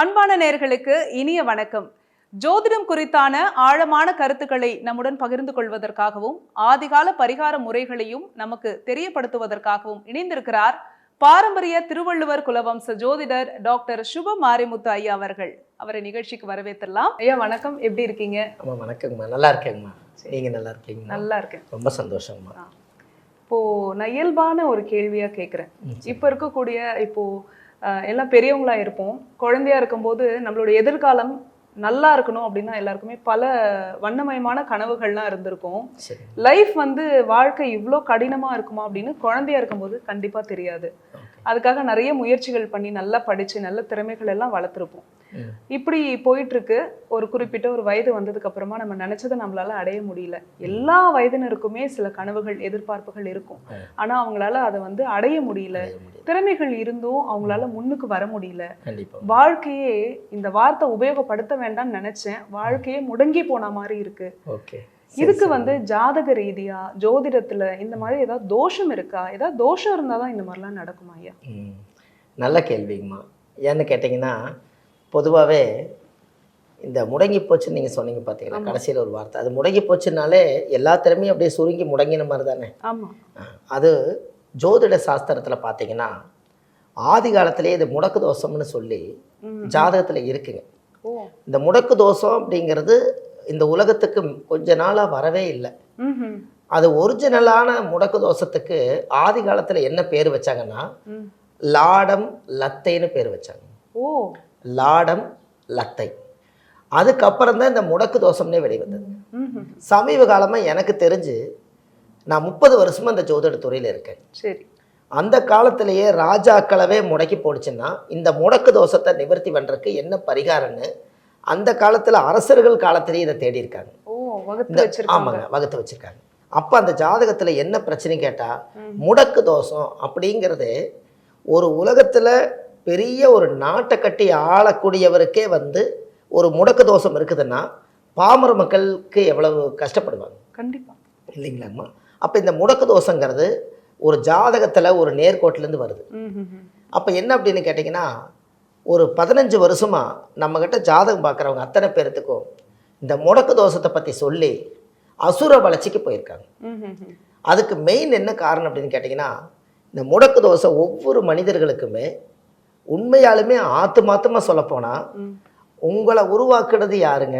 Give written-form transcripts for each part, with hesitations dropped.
அன்பான நேயர்களுக்கு இனிய வணக்கம். ஜோதிடம் குறித்தான ஆழமான கருத்துக்களை நம்முடன் பகிர்ந்து கொள்வதற்காகவும் ஆதிகால பரிகார முறைகளையும் நமக்கு தெரியப்படுத்துவதற்காகவும் இணைந்திருக்கிறார் பாரம்பரிய திருவள்ளுவர் குலவம்ச ஜோதிடர் டாக்டர் சுப மாரிமுத்து ஐயா அவர்கள். அவரை நிகழ்ச்சிக்கு வரவேற்றலாம். ஐயா வணக்கம், எப்படி இருக்கீங்க? வணக்கங்கம்மா, நல்லா இருக்கேங்கம்மா. நீங்க நல்லா இருக்கீங்க? நல்லா இருக்கேன், ரொம்ப சந்தோஷங்கம்மா. இப்போ நான் இயல்பான ஒரு கேள்வியா கேட்குறேன். இப்போ இருக்கக்கூடிய எல்லாம் பெரியவங்களா இருப்போம். குழந்தையா இருக்கும்போது நம்மளுடைய எதிர்காலம் நல்லா இருக்கணும் அப்படின்னா எல்லாருக்குமே பல வண்ணமயமான கனவுகள்லாம் இருந்திருக்கும். லைஃப் வாழ்க்கை இவ்வளோ கடினமா இருக்குமா அப்படின்னு குழந்தையா இருக்கும்போது கண்டிப்பா தெரியாது. அதுக்காக நிறைய முயற்சிகள் பண்ணி நல்லா படிச்சு நல்ல திறமைகள் எல்லாம் வளர்த்துருப்போம். இப்படி போயிட்டு இருக்கு. ஒரு குறிப்பிட்ட ஒரு வயது வந்ததுக்கு அப்புறமா நம்ம நினைச்சதை நம்மளால அடைய முடியல. எல்லா வயதினருக்குமே சில கனவுகள் எதிர்பார்ப்புகள் இருக்கும். ஆனா அவங்களால அதை அடைய முடியல. திறமைகள் இருந்தும் அவங்களால முன்னுக்கு வர முடியல. வாழ்க்கையே, இந்த வார்த்தை உபயோகப்படுத்த வேண்டாம்னு நினைச்சேன், வாழ்க்கையே முடங்கி போன மாதிரி இருக்கு. இதுக்கு ஜாதக ரீதியா ஜோதிடத்துல இந்த மாதிரி ஏதாவது தோஷம் இருக்கா? ஏதாவது தோஷம் இருந்தாதான் இந்த மாதிரிலாம் நடக்குமா ஐயா? நல்ல கேள்விங்கம்மா. ஏன்னு கேட்டீங்கன்னா, பொதுவாகவே இந்த முடங்கி போச்சுன்னு நீங்கள் சொன்னீங்க பார்த்தீங்களா, கடைசியில் ஒரு வார்த்தை, அது முடங்கி போச்சுனாலே எல்லா திறமையும் அப்படியே சுருங்கி முடங்கின மாதிரி தானே. அது ஜோதிட சாஸ்திரத்தில் பார்த்தீங்கன்னா ஆதி காலத்திலேயே இது முடக்கு தோஷம்னு சொல்லி ஜாதகத்தில் இருக்குங்க. இந்த முடக்கு தோஷம் அப்படிங்கிறது இந்த உலகத்துக்கு கொஞ்ச நாளாக வரவே இல்லை. அது ஒரிஜினலான முடக்கு தோஷத்துக்கு ஆதி காலத்தில் என்ன பேர் வச்சாங்கன்னா லாடம் லத்தைன்னு பேர் வச்சாங்க. லாடம் லத்தை. அதுக்கப்புறம் தான் இந்த முடக்கு தோஷம்னே வெளிவந்தது. சமீப காலமாக எனக்கு தெரிஞ்சு நான் 30 வருஷமா இந்த ஜோதிட துறையில் இருக்கேன். சரி, அந்த காலத்திலேயே ராஜாக்களவே முடக்கி போடுச்சுன்னா இந்த முடக்கு தோஷத்தை நிவர்த்தி பண்ணுறதுக்கு என்ன பரிகாரம்னு அந்த காலத்தில் அரசர்கள் காலத்திலேயே இதை தேடி இருக்காங்க. ஆமாங்க, வகுத்து வச்சிருக்காங்க. அப்போ அந்த ஜாதகத்தில் என்ன பிரச்சனை கேட்டால், முடக்கு தோஷம் அப்படிங்கிறது ஒரு உலகத்தில் பெரிய ஒரு நாட்டை கட்டி ஆளக்கூடியவருக்கே ஒரு முடக்கு தோஷம் இருக்குதுன்னா பாமர மக்களுக்கு எவ்வளவு கஷ்டப்படுவாங்க. கண்டிப்பாக இல்லைங்களாம்மா? அப்போ இந்த முடக்கு தோஷங்கிறது ஒரு ஜாதகத்தில் ஒரு நேர்கோட்டிலேருந்து வருது. அப்போ என்ன அப்படின்னு கேட்டிங்கன்னா, ஒரு 15 வருஷமாக நம்மக்கிட்ட ஜாதகம் பார்க்குறவங்க அத்தனை பேர்த்துக்கும் இந்த முடக்கு தோஷத்தை பற்றி சொல்லி அசுர வளர்ச்சிக்கு போயிருக்காங்க. அதுக்கு மெயின் என்ன காரணம் அப்படின்னு கேட்டிங்கன்னா, இந்த முடக்கு தோஷம் ஒவ்வொரு மனிதர்களுக்குமே உண்மையாலுமே ஆத்துமாத்தமாக சொல்லப்போனால் உங்களை உருவாக்குறது யாருங்க?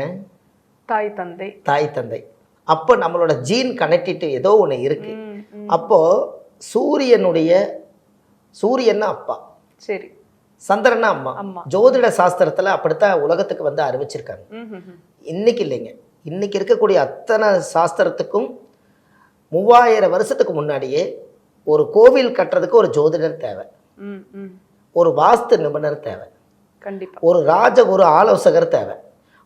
தாய் தந்தை. தாய் தந்தை. அப்போ நம்மளோட ஜீன் கனெக்டிவிட்டி ஏதோ ஒன்று இருக்குது. அப்போது சூரியன்னா அப்பா, சரி, சந்திரனா அம்மா. ஜோதிட சாஸ்திரத்தில் அப்படித்தான் உலகத்துக்கு அறிவிச்சிருக்காங்க. இன்னைக்கு இல்லைங்க, இன்னைக்கு இருக்கக்கூடிய அத்தனை சாஸ்திரத்துக்கும் 3000 வருஷத்துக்கு முன்னாடியே ஒரு கோவில் கட்டுறதுக்கு ஒரு ஜோதிடர் தேவை, ஒரு வாஸ்து நிபுணர் தேவை, ஒரு ஒரு ஆலோசகர் தேவை.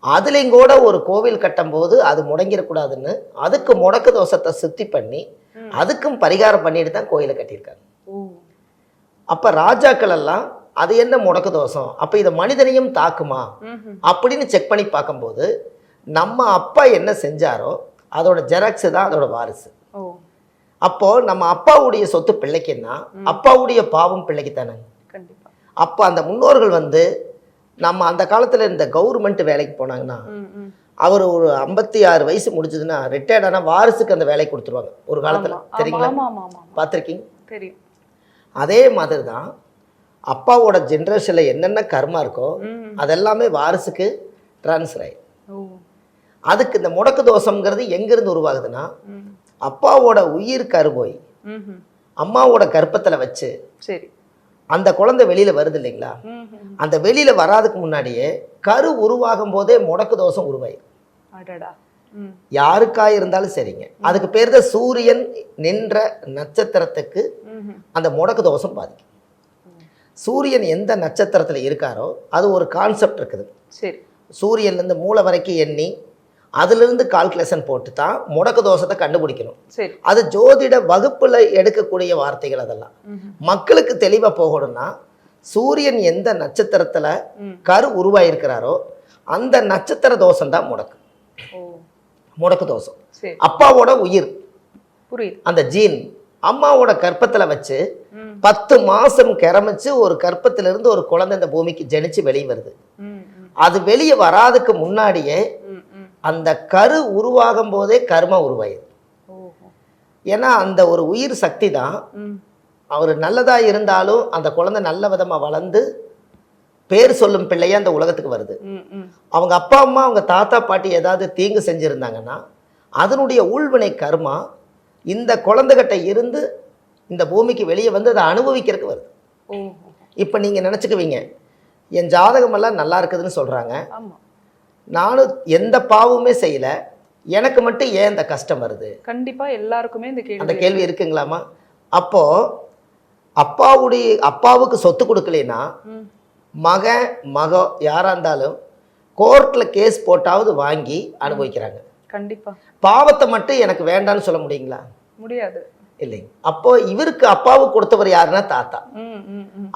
அதுலேயும் கூட ஒரு கோவில் கட்டும் போது அது முடங்கிடக்கூடாதுன்னு அதுக்கு முடக்கு தோஷத்தை சுத்தி பண்ணி அதுக்கும் பரிகாரம் பண்ணிட்டு தான் கோயிலை கட்டியிருக்காங்க. அப்போ ராஜாக்கள் எல்லாம் அது என்ன முடக்கு தோஷம், அப்போ இதை மனிதனையும் தாக்குமா அப்படின்னு செக் பண்ணி பார்க்கும்போது நம்ம அப்பா என்ன செஞ்சாரோ அதோட ஜெராக்ஸ் தான் அதோட வாரிசு. அப்போ நம்ம அப்பாவுடைய சொத்து பிள்ளைக்குன்னா அப்பாவுடைய பாவம் பிள்ளைக்கு தானே. அப்போ அந்த முன்னோர்கள் நம்ம அந்த காலத்தில் இந்த கவர்மெண்ட் வேலைக்கு போனாங்கன்னா அவர் ஒரு 56 வயசு முடிஞ்சதுன்னா ரிட்டையர்ட் ஆனால் வாரிசுக்கு அந்த வேலைக்கு கொடுத்துருவாங்க ஒரு காலத்தில். தெரியுங்களா? பார்த்துருக்கீங்க? தெரியும். அதே மாதிரி தான் அப்பாவோட ஜென்ரேஷனில் என்னென்ன கர்மா இருக்கோ அதெல்லாமே வாரிசுக்கு டிரான்ஸ்ஃபர் ஆயிடும். அதுக்கு இந்த முடக்கு தோஷம்ங்கிறது எங்கேருந்து உருவாகுதுன்னா, அப்பாவோட உயிர் கருவோய் அம்மாவோட கர்ப்பத்தில் வச்சு சரி அந்த குழந்தை வெளியில் வருது இல்லைங்களா, அந்த வெளியில் வராதுக்கு முன்னாடியே கரு உருவாகும் போதே முடக்கு தோஷம் உருவாயிடும். யாருக்காக இருந்தாலும் சரிங்க. அதுக்கு பேர் தான் சூரியன் நின்ற நட்சத்திரத்துக்கு அந்த முடக்கு தோஷம் பாதிக்கும். சூரியன் எந்த நட்சத்திரத்தில் இருக்காரோ அது ஒரு கான்செப்ட் இருக்குது. சரி, சூரியன்லேருந்து மூளை வரைக்கும் எண்ணி அதுலேருந்து கால்குலேஷன் போட்டு தான் முடக்கு தோஷத்தை கண்டுபிடிக்கணும். அது ஜோதிட வகுப்பில் எடுக்கக்கூடிய வார்த்தைகள். அதெல்லாம் மக்களுக்கு தெளிவாக போகணும்னா சூரியன் எந்த நட்சத்திரத்தில் கரு உருவாயிருக்கிறாரோ அந்த நட்சத்திர தோஷம் தான் முடக்கு தோஷம். அப்பாவோட உயிர், அந்த ஜீன் அம்மாவோட கர்ப்பத்துல வச்சு 10 மாசம் கிரமிச்சு ஒரு கர்ப்பத்திலிருந்து ஒரு குழந்தை இந்த பூமிக்கு ஜெனிச்சு வெளியே வருது. அது வெளியே வராதுக்கு முன்னாடியே அந்த கரு உருவாகும் போதே கர்மம் உருவாயிருது. ஏன்னா அந்த ஒரு உயிர் சக்தி தான் அவர் நல்லதா இருந்தாலும் அந்த குழந்தை நல்ல விதமா வளர்ந்து பேர் சொல்லும் பிள்ளையே அந்த உலகத்துக்கு வருது. அவங்க அப்பா அம்மா அவங்க தாத்தா பாட்டி ஏதாவது தீங்கு செஞ்சிருந்தாங்கன்னா அதனுடைய ஊழ்வினை கர்மா இந்த குழந்தைகிட்ட இருந்து இந்த பூமிக்கு வெளியே வந்து அதை அனுபவிக்கிறதுக்கு வருது. இப்போ நீங்கள் நினச்சிக்குவீங்க என் ஜாதகமெல்லாம் நல்லா இருக்குதுன்னு சொல்கிறாங்க, நானும் எந்த பாவமே செய்யலை, எனக்கு மட்டும் ஏன் இந்த கஷ்டம் வருது? கண்டிப்பாக எல்லாருக்குமே அந்த கேள்வி இருக்குங்களாமா? அப்போது அப்பாவுக்கு சொத்து கொடுக்கலைன்னா மக யாராக இருந்தாலும் கோர்ட்டில் கேஸ் போட்டாவது வாங்கி அனுபவிக்கிறாங்க. கண்டிப்பா. பாவத்தை மட்டும் எனக்கு வேண்டான்னு சொல்ல முடியுங்களா? முடியாது. இல்லைங்க. அப்போ இவருக்கு அப்பாவுக்கு கொடுத்தவர் யாருன்னா தாத்தா.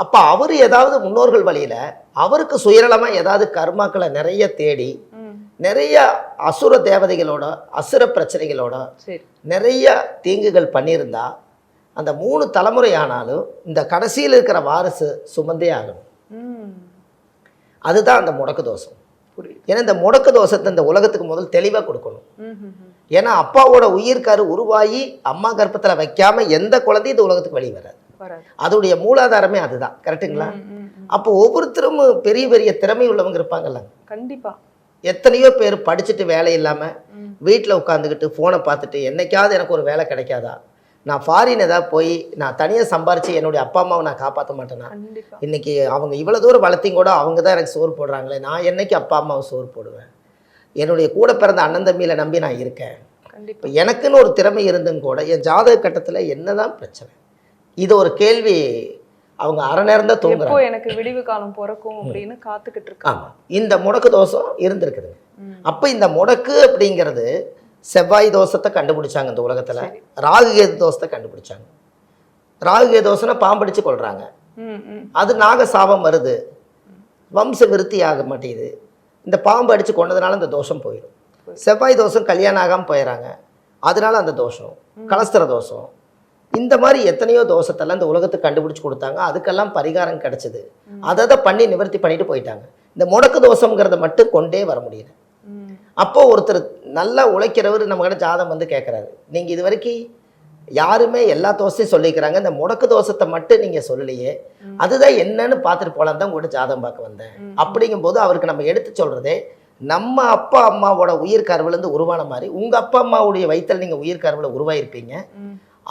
அப்ப அவரு ஏதாவது முன்னோர்கள் வழியில அவருக்கு சுயநலமா ஏதாவது கர்மாக்களை நிறைய தேடி நிறைய அசுர தேவதைகளோட அசுர பிரச்சனைகளோட நிறைய தீங்குகள் பண்ணியிருந்தா அந்த 3 தலைமுறை ஆனாலும் இந்த கடைசியில் இருக்கிற வாரிசு சுமந்தே ஆகணும். அதுதான் அந்த முடக்கு தோஷம். ஏன்னா இந்த முடக்கு தோஷத்தை இந்த உலகத்துக்கு முதல் தெளிவாக கொடுக்கணும். ஏன்னா அப்பாவோட உயிர்கரு உருவாகி அம்மா கர்ப்பத்தில் வைக்காம எந்த குழந்தையும் இந்த உலகத்துக்கு வெளியே வராது. அதோடைய மூலாதாரமே அதுதான். கரெக்டுங்களா? அப்போ ஒவ்வொருத்தரும் பெரிய பெரிய திறமை உள்ளவங்க இருப்பாங்கல்ல. கண்டிப்பா. எத்தனையோ பேர் படிச்சுட்டு வேலை இல்லாமல் வீட்டில் உட்காந்துக்கிட்டு ஃபோனை பார்த்துட்டு என்னைக்காவது எனக்கு ஒரு வேலை கிடைக்காதா, நான் ஃபாரின் ஏதாவது போய் நான் தனியாக சம்பாரித்து என்னுடைய அப்பா அம்மாவை நான் காப்பாற்ற மாட்டேன்னா, இன்றைக்கி அவங்க இவ்வளோ தூரம் வளர்த்தியும் கூட அவங்க தான் எனக்கு சோறு போடுறாங்களே, நான் என்னைக்கு அப்பா அம்மாவை சோறு போடுவேன்? என்னுடைய கூட பிறந்த அண்ணன் தம்பியில் நம்பி நான் இருக்கேன். இப்போ எனக்குன்னு ஒரு திறமை இருந்தும் கூட என் ஜாதக கட்டத்தில் என்ன தான் பிரச்சனை? இது ஒரு கேள்வி. அவங்க அரை நேரம் தான் தூங்குறாங்க. எனக்கு விடிவு காலம் பிறக்கும் அப்படின்னு காத்துக்கிட்டு இருக்காங்க. ஆமாம், இந்த முடக்கு தோஷம் இருந்திருக்குதுங்க. அப்போ இந்த முடக்கு அப்படிங்கிறது செவ்வாய் தோஷத்தை கண்டுபிடிச்சாங்க இந்த உலகத்தில். ராகுகேது தோஷத்தை கண்டுபிடிச்சாங்க. ராகுகேது தோஷம்னா பாம்படிச்சு கொள்றாங்க. அது நாக சாபம் வருது, வம்ச விருத்தி ஆக மாட்டேங்குது. இந்த பாம்பு அடித்து கொண்டதுனால அந்த தோஷம் போயிடும். செவ்வாய் தோஷம் கல்யாணம் ஆகாமல் போயிடறாங்க, அதனால அந்த தோஷம். கலஸ்திர தோஷம், இந்த மாதிரி எத்தனையோ தோஷத்தெல்லாம் இந்த உலகத்துக்கு கண்டுபிடிச்சி கொடுத்தாங்க. அதுக்கெல்லாம் பரிகாரம் கிடைச்சது. அதை பண்ணி நிவர்த்தி பண்ணிட்டு போயிட்டாங்க. இந்த முடக்கு தோஷங்கிறத மட்டும் கொண்டே வர முடியல. அப்போ ஒருத்தர் நல்லா உழைக்கிறவர் நம்ம கிட்ட ஜாதகம் வந்து கேட்குறாரு, நீங்கள் இது வரைக்கும் யாருமே எல்லா தோசையும் சொல்லிக்கிறாங்க, இந்த முடக்கு தோஷத்தை மட்டும் நீங்கள் சொல்லலையே, அதுதான் என்னன்னு பார்த்துட்டு போகலாம் தான் உங்கள்கிட்ட ஜாதகம் பார்க்க வந்தேன். அப்படிங்கும்போது அவருக்கு நம்ம எடுத்து சொல்கிறதே, நம்ம அப்பா அம்மாவோட உயிர் கருவிலேருந்து உருவான மாதிரி உங்கள் அப்பா அம்மாவுடைய வயிற்றில் நீங்கள் உயிர் கருவில் உருவாயிருப்பீங்க.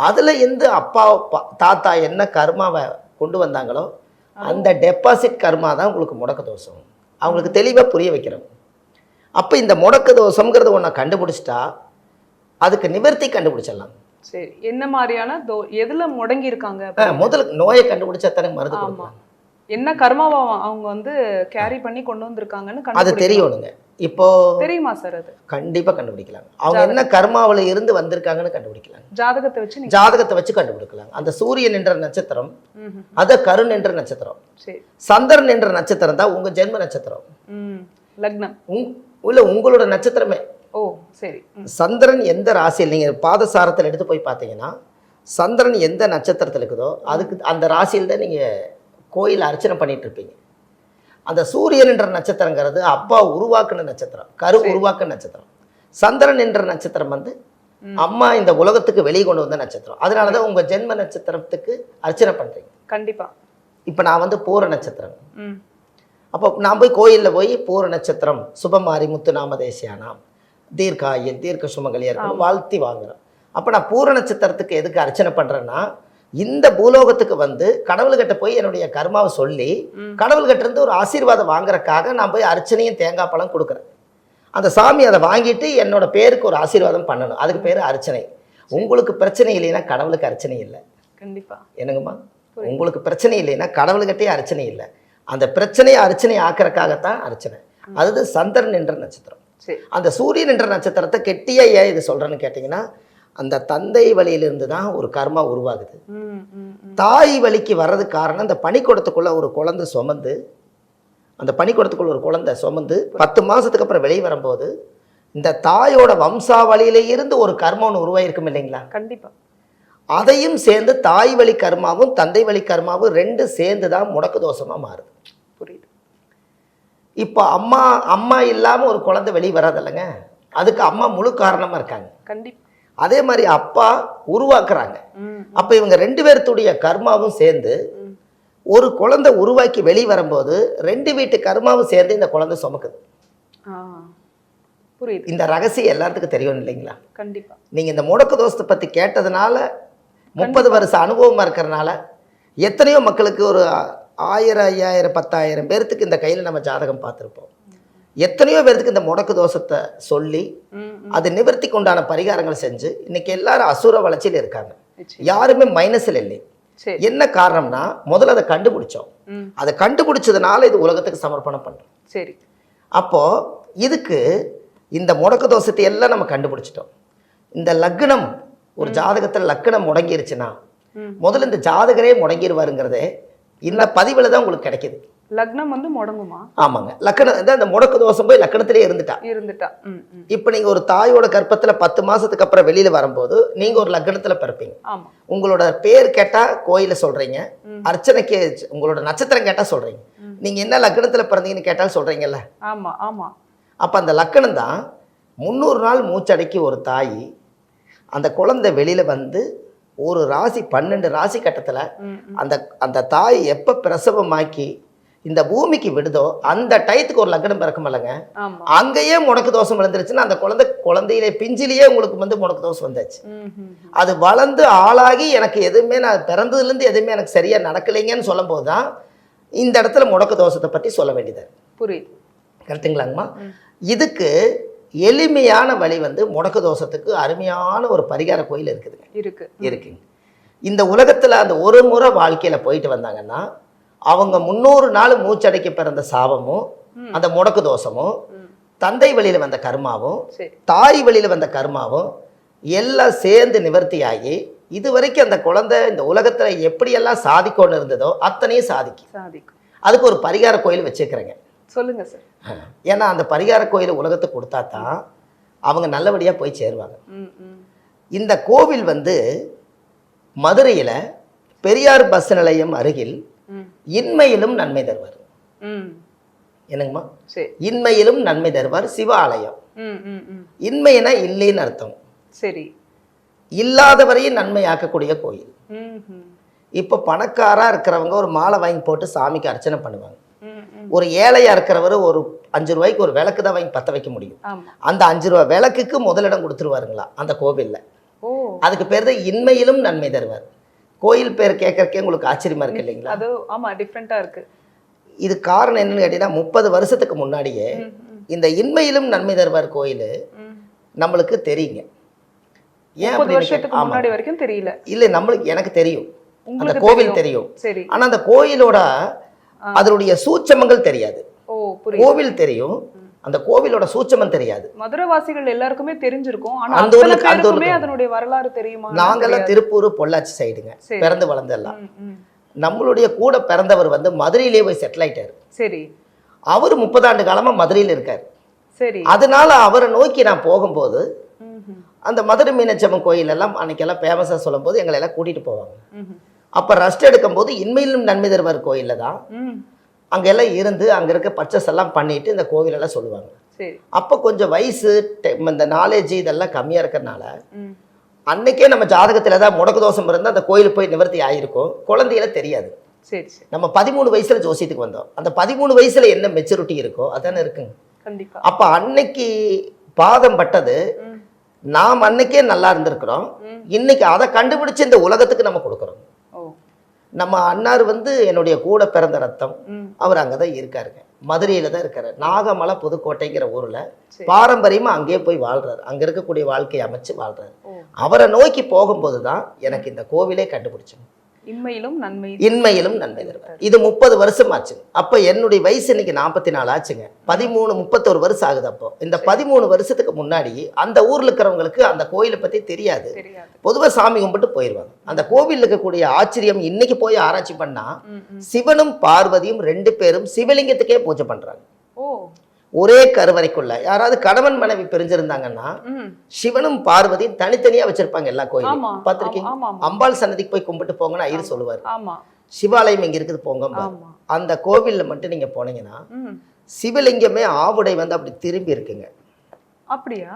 அதில் இருந்து அப்பா தாத்தா என்ன கர்மாவை கொண்டு வந்தாங்களோ அந்த டெபாசிட் கர்மா தான் உங்களுக்கு முடக்கு தோஷம். அவங்களுக்கு தெளிவாக புரிய வைக்கிறோம். அப்போ இந்த முடக்கு தோஷங்கிறத ஒன்றை கண்டுபிடிச்சிட்டா அதுக்கு நிவர்த்தி கண்டுபிடிச்சிடலாம். சரி, என்ன மாதிரியான எதுல முடங்கி இருக்காங்க? முதல்ல நோயை கண்டுபிடிச்சா தானே மருந்து கொடுக்கலாம். என்ன கர்மாவை அவங்க வந்து கேரி பண்ணி கொண்டு வந்திருக்காங்கன்னு அது தெரியணுங்க. இப்போ தெரியுமா சார்? அது கண்டிப்பா கண்டுபிடிக்கலாம். அவங்க என்ன கர்மாவில இருந்து வந்திருக்காங்கன்னு கண்டுபிடிக்கலாம். ஜாதகத்தை வச்சு கண்டுபிடிக்கலாம். அந்த சூரியன் என்ற நட்சத்திரம், அத கருண் என்ற நட்சத்திரம், சந்திரன் என்ற நட்சத்திரம் தான் உங்க ஜென்ம நட்சத்திரம், லக்னம் உள்ள உங்களோட நட்சத்திரமே. ஓ சரி. சந்திரன் எந்த ராசியில் நீங்க பாதசாரத்தில் எடுத்து போய் பார்த்தீங்கன்னா சந்திரன் எந்த நட்சத்திரத்தில் இருக்குதோ அதுக்கு அந்த ராசியில் தான் நீங்க கோயில் அர்ச்சனை பண்ணிட்டு இருப்பீங்க. அந்த சூரியன் என்ற நட்சத்திரங்கிறது அப்பா உருவாக்குன நட்சத்திரம், கரு உருவாக்குன நட்சத்திரம். சந்திரன் என்ற நட்சத்திரம் வந்து அம்மா இந்த உலகத்துக்கு வெளியே கொண்டு வந்த நட்சத்திரம். அதனாலதான் உங்க ஜென்ம நட்சத்திரத்துக்கு அர்ச்சனை பண்றீங்க. கண்டிப்பா. இப்ப நான் வந்து பூர நட்சத்திரம், அப்போ நான் போய் கோயிலில் போய் பூர நட்சத்திரம் சுபமாரி முத்து நாமதேசியானாம் தீர்க்காயில் தீர்க்க சுமங்கலியா இருக்கணும் வாழ்த்தி வாங்குறேன். அப்போ நான் பூர நட்சத்திரத்துக்கு எதுக்கு அர்ச்சனை பண்றேன்னா, இந்த பூலோகத்துக்கு வந்து கடவுள்கிட்ட போய் என்னுடைய கர்மாவை சொல்லி கடவுள்கிட்ட இருந்து ஒரு ஆசீர்வாதம் வாங்குறதுக்காக நான் போய் அர்ச்சனையும் தேங்காய் பழம் கொடுக்குறேன். அந்த சாமி அதை வாங்கிட்டு என்னோட பேருக்கு ஒரு ஆசீர்வாதம் பண்ணணும். அதுக்கு பேர் அர்ச்சனை. உங்களுக்கு பிரச்சனை இல்லைன்னா கடவுளுக்கு அர்ச்சனை இல்லை. கண்டிப்பா. என்னங்கம்மா, உங்களுக்கு பிரச்சனை இல்லைன்னா கடவுள்கிட்டே அர்ச்சனை இல்லை. அந்த பிரச்சனையை அர்ச்சனை ஆக்கிறதுக்காகத்தான் அர்ச்சனை. அது சந்திரன் என்ற நட்சத்திரம். அந்த சூரியன் என்ற நட்சத்திரத்தை கெட்டியா ஏன் இது சொல்றேன்னு கேட்டீங்கன்னா, அந்த தந்தை வழியிலிருந்து தான் ஒரு கர்மா உருவாகுது. தாய் வழிக்கு வர்றதுக்கு காரணம் அந்த பனிக்கூடத்துக்குள்ள ஒரு குழந்தை சுமந்து, அந்த பனிக்கூடத்துக்குள்ள ஒரு குழந்தை சுமந்து 10 மாசத்துக்கு அப்புறம் வெளியே வரும்போது இந்த தாயோட வம்சாவளியில இருந்து ஒரு கர்மம் ஒன்று உருவாயிருக்கும் இல்லைங்களா? கண்டிப்பா. அதையும் சேர்ந்து தாய் வழி கர்மாவும் தந்தை வழி கர்மாவும் ரெண்டு சேர்ந்து தான் முடக்கு தோஷமா மாறுது. புரியுது. இப்போ அம்மா அம்மா இல்லாம ஒரு குழந்தை வெளியே வராதில்லைங்க, அதுக்கு அம்மா முழு காரணமா இருக்காங்க. கண்டிப்பா. அதே மாதிரி அப்பா உருவாக்குறாங்க. அப்ப இவங்க ரெண்டு பேர்த்துடைய கர்மாவும் சேர்ந்து ஒரு குழந்தை உருவாக்கி வெளியே வரும்போது ரெண்டு வீட்டு கர்மாவும் சேர்ந்து இந்த குழந்தை சுமக்குது. புரியுது. இந்த ரகசியம் எல்லாத்துக்கும் தெரியும் இல்லைங்களா? கண்டிப்பா. நீங்க இந்த முடக்கு தோஷத்தை பத்தி கேட்டதுனால 30 வருஷ அனுபவமா இருக்கிறதுனால எத்தனையோ மக்களுக்கு ஒரு 1000 5000 10,000 பேர்த்துக்கு இந்த கையில நம்ம ஜாதகம் பார்த்துருப்போம். எத்தனையோ பேர்த்துக்கு இந்த முடக்கு தோஷத்தை சொல்லி அது நிவர்த்திக்கு உண்டான பரிகாரங்கள் செஞ்சு இன்னைக்கு எல்லாரும் அசுர வளர்ச்சியில் இருக்காங்க. யாருமே மைனஸில் இல்லை. என்ன காரணம்னா முதல்ல அதை கண்டுபிடிச்சோம். அதை கண்டுபிடிச்சதுனால இது உலகத்துக்கு சமர்ப்பணம் பண்றோம். சரி. அப்போ இதுக்கு இந்த முடக்கு தோஷத்தை எல்லாம் நம்ம கண்டுபிடிச்சிட்டோம். இந்த லக்னம் ஒரு ஜாதகத்தில் லக்னம் முடங்கிருச்சுன்னா முதல்ல இந்த ஜாதகரே முடங்கிடுவாருங்கிறதே இந்த பதிவில் தான் உங்களுக்கு கிடைக்குது. லக்னம் வந்து முடங்குமா? ஆமாங்க. லக்னம் இந்த முடக்கு தோஷம் போய் லக்னத்திலே இருந்துட்டா. இப்போ நீங்க ஒரு தாயோட கர்ப்பத்துல 10 மாசத்துக்கு அப்புறம் வெளியில வரும்போது நீங்க ஒரு லக்னத்துல பிறப்பீங்க. உங்களோட பேர் கேட்டா கோயில சொல்றீங்க, அர்ச்சனைக்கு உங்களோட நட்சத்திரம் கேட்டா சொல்றீங்க, நீங்க என்ன லக்னத்துல பிறந்தீங்கன்னு கேட்டாலும் சொல்றீங்கல்ல. ஆமா ஆமா. அப்ப அந்த லக்னம் தான் 300 நாள் மூச்சடக்கி ஒரு தாய் அந்த குழந்தை வெளியில வந்து ஒரு ராசி 12 ராசி கட்டத்துல அந்த அந்த தாய் எப்ப பிரசவமாக்கி இந்த பூமிக்கு விடுதோ அந்த டயத்துக்கு ஒரு லக்னம் பிறக்கும் இல்லைங்க, அங்கேயே முடக்கு தோஷம் விழுந்துருச்சுன்னா அந்த குழந்தையிலே பிஞ்சிலேயே உங்களுக்கு வந்து முடக்கு தோஷம் வந்தாச்சு. அது வளர்ந்து ஆளாகி எனக்கு எதுவுமே நான் பிறந்ததுலேருந்து எதுவுமே எனக்கு சரியா நடக்கலைங்கன்னு சொல்லும் போது தான் இந்த இடத்துல முடக்கு தோஷத்தை பற்றி சொல்ல வேண்டியது. புரியுது. கரெக்டுங்களாங்கம்மா? இதுக்கு எளிமையான வழி வந்து முடக்கு தோஷத்துக்கு அருமையான ஒரு பரிகார கோயில் இருக்குங்க. இந்த உலகத்துல அந்த ஒரு முறை வாழ்க்கையில போயிட்டு வந்தாங்கன்னா அவங்க 300 நாள் மூச்சடைக்க பிறந்த சாபமும் அந்த முடக்கு தோஷமும் தந்தை வழியில வந்த கர்மாவும் தாய் வழியில வந்த கர்மாவும் எல்லாம் சேர்ந்து நிவர்த்தியாகி இது வரைக்கும் அந்த குழந்தை இந்த உலகத்துல எப்படியெல்லாம் சாதிக்கொண்டு இருந்ததோ அத்தனையும் சாதிக்கும். அதுக்கு ஒரு பரிகார கோயில் வச்சுக்கிறேங்க. சொல்லுங்க சார். ஏன்னா அந்த பரிகார கோயில் உலகத்துக்கு கொடுத்தா தான் அவங்க நல்லபடியா போய் சேருவாங்க. இந்த கோவில் வந்து மதுரையில பெரியார் பஸ் நிலையம் அருகில் இன்மையிலும் நன்மை தருவார். என்னங்கம்மா? இன்மையிலும் நன்மை தருவார் சிவ ஆலயம். இன்மைனா இல்லைன்னு அர்த்தம். சரி. இல்லாதவரையும் நன்மை ஆக்கக்கூடிய கோயில். இப்ப பணக்காரா இருக்கிறவங்க ஒரு மாலை வாங்கி போட்டு சாமிக்கு அர்ச்சனை பண்ணுவாங்க. ஒரு ஏழையா இருக்கிறவர் ஒரு 5 ரூபாய்க்கு ஒரு விளக்கு தான் வாங்கி பத்த வைக்க முடியும். அந்த 5 ரூபாய் விளக்குக்கு முதலிடம் கொடுத்துருவாருங்களா அந்த கோவில்ல. அதுக்கு பேர் தான் இன்மையிலும் நன்மை தருவார். கோயில் பேர் கேட்கறக்கே உங்களுக்கு ஆச்சரியமா இருக்கு இல்லைங்களா? அது ஆமா, டிஃபரெண்டா இருக்கு. இது காரணம் என்னன்னு கேட்டீங்கன்னா 30 வருஷத்துக்கு முன்னாடியே இந்த இன்மையிலும் நன்மை தருவார் கோயில் நம்மளுக்கு தெரியுங்க. ஏன் 30 வருஷத்துக்கு முன்னாடி வரைக்கும் தெரியல? இல்ல, நம்மளுக்கு எனக்கு தெரியும், அந்த கோவில் தெரியும். ஆனா அந்த கோயிலோட அதனுடைய சூட்சமங்கள் தெரியாது. கோவில் தெரியும், அந்த கோவிலோட சூட்சமம் தெரியாது. மதுரைவாசிகள் எல்லாருக்குமே தெரிஞ்சிருக்கும், ஆனா அத்தனை பேருக்குமே அதனுடைய வரலாறு தெரியுமா? நாங்கெல்லாம் திருப்பூர் பொள்ளாச்சி சைடுங்க பிறந்து வளர்ந்தெல்லாம். நம்மளுடைய கூட பிறந்தவர் வந்து மதுரையிலே போய் செட்டில் ஆயிட்டாரு. சரி. அவர் 30 ஆண்டு காலமா மதுரையில் இருக்காரு. சரி. அதனால அவரை நோக்கி நான் போகும்போது அந்த மதுரை மீனாட்சியம்மன் கோயில் எல்லாம் அன்னைக்கெல்லாம் ஃபேமஸா சொல்லும் போது எங்களை எல்லாம் கூட்டிட்டு போவாங்க. அப்ப ரெஸ்ட் எடுக்கும் போது இன்மையிலும் நன்மை தருவார் கோயில்ல தான் அங்கெல்லாம் இருந்து அங்க இருக்க பர்ச்சேஸ் எல்லாம் பண்ணிட்டு இந்த கோவிலெல்லாம் சொல்லுவாங்க. அப்போ கொஞ்சம் வயசு இந்த நாலேஜ் இதெல்லாம் கம்மியா இருக்கிறதுனால அன்னைக்கே நம்ம ஜாதகத்துல தான் முடக்கு தோஷம் இருந்தால் அந்த கோயிலுக்கு போய் நிவர்த்தி ஆயிருக்கும். குழந்தையில தெரியாது. நம்ம 13 வயசுல ஜோசியத்துக்கு வந்தோம். அந்த 13 வயசுல என்ன மெச்சூரிட்டி இருக்கோ அதானே இருக்குங்க. அப்ப அன்னைக்கு பாதம் பட்டது நாம் அன்னைக்கே நல்லா இருந்திருக்கிறோம். இன்னைக்கு அதை கண்டுபிடிச்சு இந்த உலகத்துக்கு நம்ம கொடுக்குறோம். நம்ம அண்ணார் வந்து என்னுடைய கூட பிறந்த ரத்தம். அவர் அங்கதான் இருக்காருங்க, மதுரையில தான் இருக்காரு. நாகமலை புதுக்கோட்டைங்கிற ஊர்ல பாரம்பரியமா அங்கேயே போய் வாழ்றாரு. அங்க இருக்கக்கூடிய வாழ்க்கையை அமைச்சு வாழ்றாரு. அவரை நோக்கி போகும்போதுதான் எனக்கு இந்த கோவிலே கண்டுபிடிச்சோம். இன்மையிலும் நன்மை தருவார். இது 30 வருஷம் ஆச்சு. அப்ப என்னுடைய வயசு இன்னைக்கு 44 ஆச்சுங்க. 31 வருஷம் ஆகுது. அப்போ இந்த 13 வருஷத்துக்கு முன்னாடி அந்த ஊர்ல இருக்கிறவங்களுக்கு அந்த கோயிலை பத்தி தெரியாது. பொதுவா சாமி கும்பிட்டு போயிருவாங்க. அந்த கோவில் இருக்கக்கூடிய ஆச்சரியம் இன்னைக்கு போய் ஆராய்ச்சி பண்ணா சிவனும் பார்வதியும் 2 பேரும் சிவலிங்கத்துக்கே பூஜை பண்றாங்க. ஒரே கருவறைக்குள்ள யாராவது கணவன் மனைவி பிரிஞ்சிருந்தாங்கன்னா சிவனும் பார்வதியும் தனித்தனியா வச்சிருப்பாங்க எல்லா கோயிலும். பார்த்திருக்கீங்க? அம்பாள் சன்னதிக்கு போய் கும்பிட்டு போங்கன்னு ஐயர் சொல்லுவாரு. சிவாலயம் இங்க இருக்குது போங்க. அந்த கோவில்ல மட்டும் நீங்க போனீங்கன்னா சிவலிங்கமே ஆவுடை வந்து அப்படி திரும்பி இருக்குங்க. அப்படியா?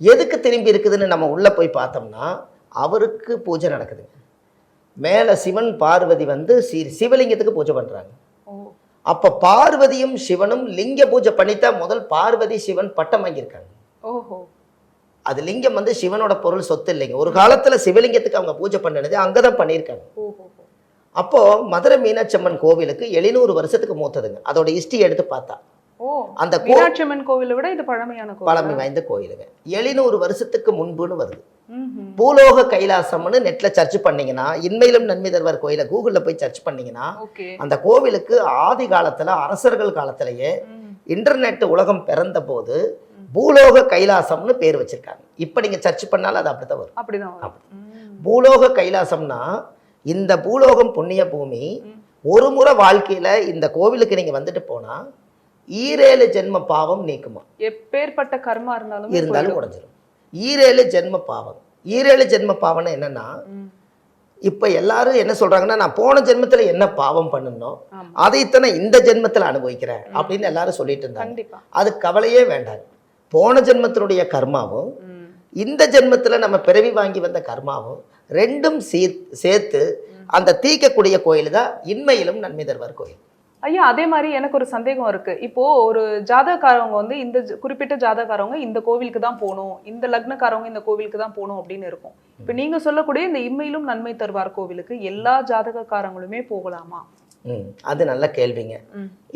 எதுக்கு திரும்பி இருக்குதுன்னு நம்ம உள்ள போய் பார்த்தோம்னா அவருக்கு பூஜை நடக்குதுங்க. மேல சிவன் பார்வதி வந்து சிவலிங்கத்துக்கு பூஜை பண்றாங்க. அப்ப பார்வதியும் சிவனும் லிங்க பூஜை பண்ணித்தான் முதல் பார்வதி சிவன் பட்டம் வாங்கியிருக்காங்க. அது லிங்கம் வந்து சிவனோட பொருள், சொத்து இல்லைங்க. ஒரு காலத்துல சிவலிங்கத்துக்கு அவங்க பூஜை பண்ணது அங்கதான் பண்ணியிருக்காங்க. அப்போ மதுரை மீனாட்சி அம்மன் கோவிலுக்கு 700 வருஷத்துக்கு மூத்ததுங்க. அதோட ஹிஸ்டரி எடுத்து பார்த்தா அந்த மீனாட்சி அம்மன் கோவிலை விட இது பழமையான கோவில், பழமை வாய்ந்த கோயிலுங்க. 700 வருஷத்துக்கு முன்புன்னு வருது. பூலோக கைலாசம்னு நெட்ல சர்ச் பண்ணீங்கன்னா, இன்மையிலும் நன்மை தருவார் கோயிலை கூகுள்ல போய் சர்ச் பண்ணீங்கன்னா அந்த கோவிலுக்கு ஆதி காலத்துல அரசர்கள் காலத்திலேயே இன்டர்நெட் உலகம் பிறந்த போது பூலோக கைலாசம்னு பேர் வச்சிருக்காங்க. இப்ப நீங்க சர்ச் பண்ணாலும் அது அப்படித்தான் வரும். அப்படிதான். பூலோக கைலாசம்னா இந்த பூலோகம் புண்ணிய பூமி. ஒரு முறை வாழ்க்கையில இந்த கோவிலுக்கு நீங்க வந்துட்டு போனா 7 ஜென்ம பாவம் நீக்குமா. எப்பேற்பட்ட கர்மா இருந்தாலும் உடைஞ்சிரும். 7 ஜென்ம பாவம். 7 ஜென்ம பாவம்னா என்னன்னா, இப்ப எல்லாரும் என்ன சொல்றாங்கன்னா, நான் போன ஜென்மத்துல என்ன பாவம் பண்ணணும் அதைத்தானே இந்த ஜென்மத்துல அனுபவிக்கிறேன் அப்படின்னு எல்லாரும் சொல்லிட்டு இருந்தாங்க. அது கவலையே வேண்டாம். போன ஜென்மத்தினுடைய கர்மாவும் இந்த ஜென்மத்துல நம்ம பிறவி வாங்கி வந்த கர்மாவும் ரெண்டும் சேர்த்து அந்த தீர்க்கக்கூடிய கோயில் தான் இன்மையிலும் நன்மை தருவார் கோயில். ஐயா, அதே மாதிரி எனக்கு ஒரு சந்தேகம் இருக்கு. இப்போ ஒரு ஜாதகக்காரவங்க வந்து இந்த குறிப்பிட்ட ஜாதகக்காரவங்க இந்த கோவிலுக்கு தான் போகணும், இந்த லக்னக்காரவங்க இந்த கோவிலுக்கு தான் போகணும் அப்படின்னு இருக்கும். இப்போ நீங்க சொல்லக்கூடிய இந்த இம்மையிலும் நன்மை தருவார் கோவிலுக்கு எல்லா ஜாதகக்காரங்களுமே போகலாமா? அது நல்ல கேள்விங்க.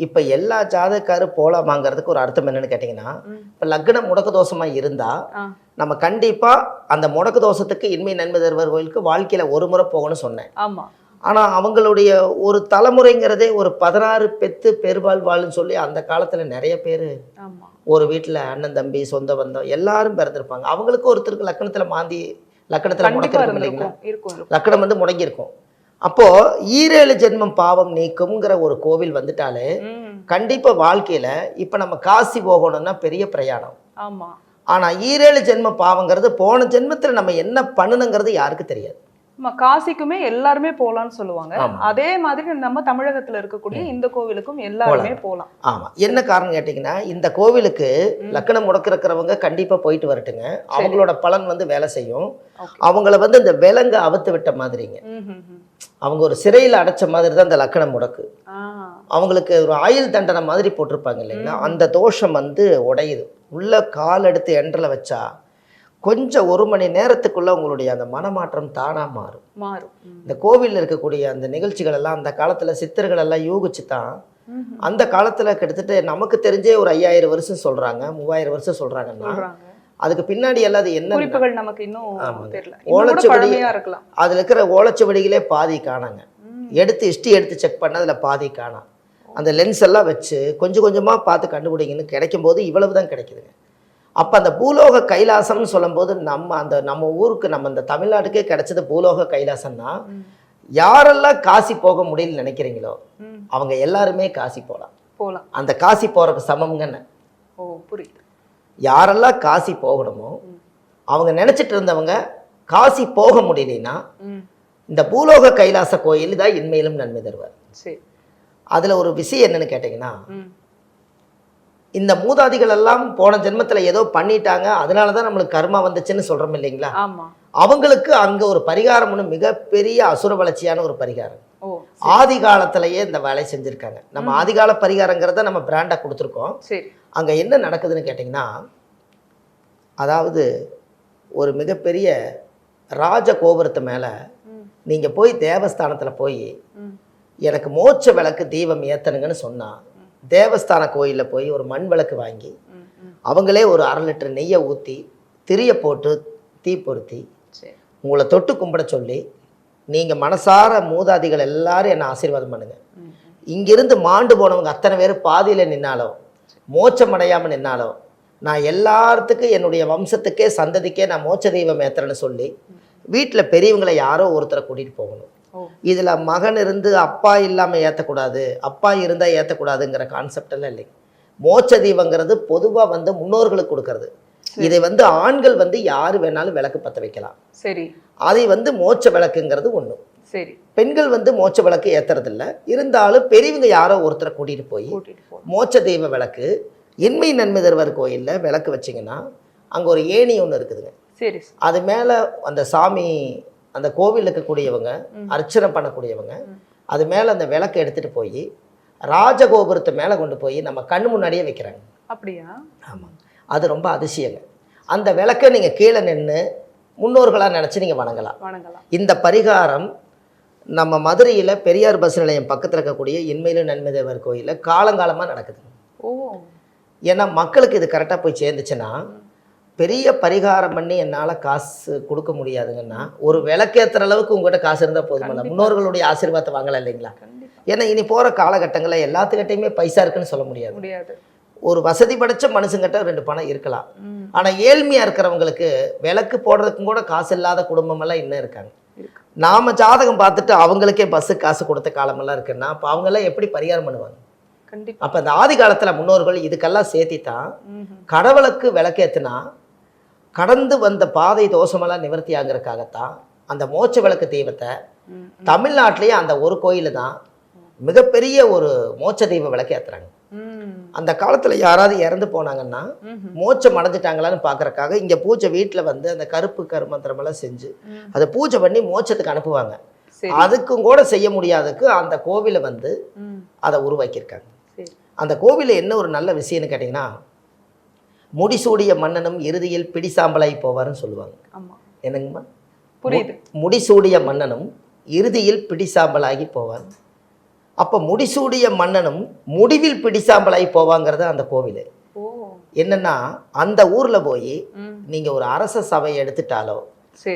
இப்ப எல்லா ஜாதகக்காரும் போலாமாங்கிறதுக்கு ஒரு அர்த்தம் என்னன்னு கேட்டீங்கன்னா, இப்ப லக்னம் முடக்கு தோஷமா இருந்தா நம்ம கண்டிப்பா அந்த முடக்கு தோஷத்துக்கு இன்மை நன்மை தருவார் கோயிலுக்கு வாழ்க்கையில ஒரு முறை போகணும்னு சொன்னேன். ஆமா. ஆனா அவங்களுடைய ஒரு தலைமுறைங்கிறதே ஒரு 16 பெத்து பெருவாழ்வாள்னு சொல்லி அந்த காலத்துல நிறைய பேர் ஒரு வீட்டுல அண்ணன் தம்பி சொந்த பந்தம் எல்லாரும் பிறந்திருப்பாங்க. அவங்களுக்கு ஒருத்தருக்கு லக்கணத்துல மாந்தி லக்கணத்துல முடக்கிருக்கும் இல்லைங்களா, லக்கணம் வந்து முடங்கி இருக்கும். அப்போ 7 ஜென்மம் பாவம் நீக்கும்ங்கிற ஒரு கோவில் வந்துட்டாலே கண்டிப்பா வாழ்க்கையில இப்ப நம்ம காசி போகணும்னா பெரிய பிரயாணம். ஆமா. ஆனா 7 ஜென்ம பாவங்கிறது போன ஜென்மத்துல நம்ம என்ன பண்ணணுங்கிறது யாருக்கு தெரியாது. காசிக்குமே எல்லாருமே போலாம்னு சொல்லுவாங்க. அதே மாதிரி நம்ம தமிழகத்துல இருக்கக்கூடிய இந்த கோவிலுக்கும் எல்லாருமே போலாம். ஆமா. என்ன காரணம் கேட்டீங்கன்னா, இந்த கோவிலுக்கு லக்கணம் முடக்கிறவங்க கண்டிப்பா போயிட்டு வரட்டுங்க. அவங்களோட பலன் வந்து வேலை செய்யும். அவங்கள வந்து இந்த விலங்கு அவுத்து விட்ட மாதிரிங்க. அவங்க ஒரு சிறையில் அடைச்ச மாதிரி தான் இந்த லக்கணம் முடக்கு. அவங்களுக்கு ஒரு ஆயுள் தண்டனை மாதிரி போட்டிருப்பாங்க இல்லைங்களா, அந்த தோஷம் வந்து உடையுது. உள்ள கால் எடுத்து எண்டர்ல வச்சா கொஞ்சம் 1 மணி நேரத்துக்குள்ள உங்களுடைய அந்த மனமாற்றம் தானா மாறும். இந்த கோவிலில் இருக்கக்கூடிய அந்த நிகழ்ச்சிகள் எல்லாம் அந்த காலத்துல சித்தர்கள் எல்லாம் யூகிச்சு தான் அந்த காலத்துல கிட்டத்தட்ட நமக்கு தெரிஞ்சே ஒரு 5000 வருஷம் சொல்றாங்க, 3000 வருஷம் சொல்றாங்கன்னா அதுக்கு பின்னாடி எல்லாம் அது என்ன குறிப்புகள் நமக்கு இன்னும் தெரியல. ஓலைச்சுவடி அதுல இருக்கிற ஓலைச்சுவடிகளே பாதி காணாங்க. எடுத்து செக் பண்ண அதுல பாதி காணாம். அந்த லென்ஸ் எல்லாம் வச்சு கொஞ்சம் கொஞ்சமா பார்த்து கண்டுபிடிங்கன்னு கிடைக்கும் போது இவ்வளவுதான் கிடைக்குதுங்க. அப்போ அந்த பூலோக கைலாசம்னு சொல்லும்போது நம்ம ஊருக்கு நம்ம இந்த தமிழ்நாட்டுக்கே கிடைச்சது பூலோக கைலாசம்னா, யாரெல்லாம் காசி போக முடியலன்னு நினைக்கிறீங்களோ அவங்க எல்லாருமே காசி போகலாம். அந்த காசி போறதுக்கு சமம்ங்கன்னு. புரியுது. யாரெல்லாம் காசி போகணுமோ அவங்க நினைச்சிட்டு இருந்தவங்க காசி போக முடியலன்னா இந்த பூலோக கைலாச கோயில் தான் இன்மையிலும் நன்மை தருவார். அதுல ஒரு விஷயம் என்னன்னு கேட்டீங்கன்னா, இந்த மூதாதிகள் எல்லாம் போன ஜென்மத்துல ஏதோ பண்ணிட்டாங்க, அதனாலதான் நம்மளுக்கு கர்மா வந்துச்சுன்னு சொல்றோம் இல்லைங்களா, அவங்களுக்கு அங்க ஒரு பரிகாரம் மிகப்பெரிய அசுர வளர்ச்சியான ஒரு பரிகாரம் ஆதி காலத்திலேயே இந்த வேலை செஞ்சிருக்காங்க. நம்ம ஆதிகால பரிகாரங்கிறத நம்ம பிராண்டா கொடுத்துருக்கோம். அங்க என்ன நடக்குதுன்னு கேட்டீங்கன்னா, அதாவது ஒரு மிகப்பெரிய ராஜ கோபுரத்து மேல நீங்க போய் தேவஸ்தானத்துல போய் எனக்கு மோட்ச விளக்கு தீபம் ஏத்தனுங்கன்னு சொன்னா, தேவஸ்தான கோயிலில் போய் ஒரு மண் விளக்கு வாங்கி அவங்களே ஒரு 1/2 லிட்டர் நெய்யை ஊற்றி திரியை போட்டு தீ பொருத்தி உங்களை தொட்டு கும்பிட சொல்லி, நீங்கள் மனசார மூதாதிகள் எல்லாரும் என்னை ஆசீர்வாதம் பண்ணுங்க, இங்கிருந்து மாண்டு போனவங்க அத்தனை பேர் பாதியில் நின்னாலோ மோட்சம் அடையாமல் நின்னாலோ நான் எல்லாத்துக்கும் என்னுடைய வம்சத்துக்கே சந்ததிக்கே நான் மோட்ச தெய்வம் ஏத்துறேன்னு சொல்லி வீட்டில் பெரியவங்களை யாரோ ஒருத்தரை கூட்டிகிட்டு போகணும். இதில் மகன் இருந்து அப்பா இல்லாமல் ஏற்றக்கூடாது, அப்பா இருந்தால் ஏற்றக்கூடாதுங்கிற கான்செப்ட் எல்லாம் இல்லைங்க. மோட்ச தீபங்கிறது பொதுவா வந்து முன்னோர்களுக்கு கொடுக்கறது. இதை வந்து ஆண்கள் வந்து யாரு வேணாலும் விளக்கு பத்த வைக்கலாம். சரி. அதை வந்து மோட்ச விளக்குங்கிறது ஒண்ணு. சரி. பெண்கள் வந்து மோட்ச விளக்கு ஏத்துறது இல்ல. இருந்தாலும் பெரியவங்க யாரோ ஒருத்தரை கூட்டிட்டு போய் மோட்ச தெய்வ விளக்கு இன்மை நன்மை தருவார் கோயில்ல விளக்கு வச்சிங்கன்னா அங்க ஒரு ஏணி ஒண்ணு இருக்குதுங்க. சரி. அது மேல அந்த சாமி அந்த கோவில் இருக்கக்கூடியவங்க அர்ச்சனை பண்ணக்கூடியவங்க அது மேல அந்த விளக்கை எடுத்துட்டு போய் ராஜகோபுரத்தை மேல கொண்டு போய் நம்ம கண்ணு முன்னாடியே வைக்கிறாங்க. அப்படியா? ஆமா. அது ரொம்ப அதிசயங்க. அந்த விளக்கை நீங்க கீழே நின்று முன்னோர்களா நினைச்சு நீங்க வணங்கலாம். இந்த பரிகாரம் நம்ம மதுரையில பெரியார் பஸ் நிலையம் பக்கத்துல இருக்கக்கூடிய இன்மையிலும் நன்மை தேவர் கோயில்ல காலங்காலமா நடக்குது. ஓ. ஏன்னா மக்களுக்கு இது கரெக்டா போய் சேர்ந்துச்சுன்னா பெரிய பரிகாரம் பண்ணி என்னால காசு கொடுக்க முடியாதுங்கன்னா ஒரு விளக்கேத்துற அளவுக்கு உங்ககிட்ட காசு இருந்தா போதுமில்ல. முன்னோர்களுடைய ஆசீர்வாதத்தை வாங்கலாம் இல்லைங்களா? ஏன்னா இனி போற காலகட்டங்களில் எல்லாத்துக்கிட்டையுமே பைசா இருக்குன்னு சொல்ல முடியாது. ஒரு வசதி படைச்ச மனுஷங்கிட்ட 2 பணம் இருக்கலாம். ஆனா ஏழ்மையா இருக்கிறவங்களுக்கு விளக்கு போடுறதுக்கும் கூட காசு இல்லாத குடும்பம் எல்லாம் இன்னும் இருக்காங்க. நாம ஜாதகம் பார்த்துட்டு அவங்களுக்கே பஸ்ஸு காசு கொடுத்த காலமெல்லாம் இருக்குன்னா அப்போ அவங்க எல்லாம் எப்படி பரிகாரம் பண்ணுவாங்க? அப்ப இந்த ஆதி காலத்துல முன்னோர்கள் இதுக்கெல்லாம் சேர்த்தித்தான் கடவுளுக்கு விளக்கேத்துனா கடந்து வந்த பாதை தோஷமெல்லாம் நிவர்த்தி ஆகிறதுக்காகத்தான் அந்த மோட்ச விளக்கு தெய்வத்தை தமிழ்நாட்டிலேயே அந்த ஒரு கோயில தான் மிகப்பெரிய ஒரு மோட்ச தெய்வ விளக்கு ஏத்துறாங்க. அந்த காலத்துல யாராவது இறந்து போனாங்கன்னா மோட்சம் அடைஞ்சிட்டாங்களான்னு பாக்குறதுக்காக இங்க பூஜை வீட்டுல வந்து அந்த கருப்பு கருமந்திரம் எல்லாம் செஞ்சு அதை பூஜை பண்ணி மோட்சத்துக்கு அனுப்புவாங்க. அதுக்கும் கூட செய்ய முடியாததுக்கு அந்த கோவிலை வந்து அதை உருவாக்கியிருக்காங்க. அந்த கோவில என்ன ஒரு நல்ல விஷயம்னு கேட்டீங்கன்னா முடிசூடிய மன்னனும் இறுதியில் பிடிசாம்பலாகி போவார்னு சொல்லுவாங்க. என்னங்கம்மா? புரியுது. முடிசூடிய மன்னனும் இறுதியில் பிடிசாம்பலாகி போவார். அப்ப முடிசூடிய மன்னனும் முடிவில் பிடிசாம்பலாகி போவாங்கிறது அந்த கோவில். என்னன்னா அந்த ஊர்ல போய் நீங்க ஒரு அரச சபையை எடுத்துட்டாலோ